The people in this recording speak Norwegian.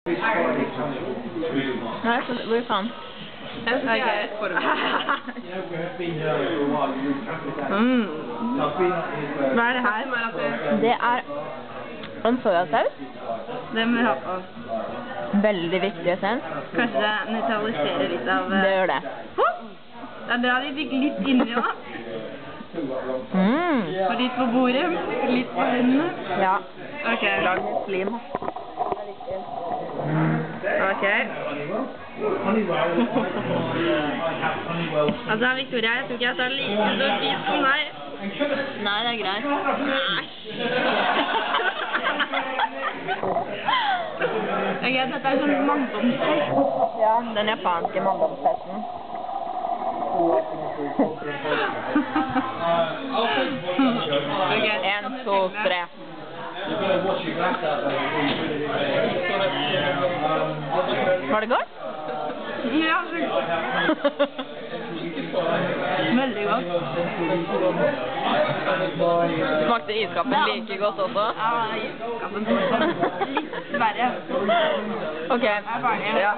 Nei, hvor faen? Jeg skal ikke for det. Hva er det her? Det er en sojasaus. Det må vi ha på. Veldig viktig essens. Kanskje det nøytraliserer litt av... Det gjør det. Det er bra de fikk litt inni da. Og litt på bordet, litt på hendene. Ja. Ok. Lag slim. Ok. Altså, Victoria, jeg tror ikke jeg tar like så fint som deg. Nei, det er greit. Ok, dette er sånn mangdomsfest. Ja, den japanske mangdomsfesten. Ok. 1, 2, 3. Var det godt? Ja, veldig godt. Smakte iskappen like godt også? Ja, iskappen litt verre. Ok. Jeg er ferdig. Ja.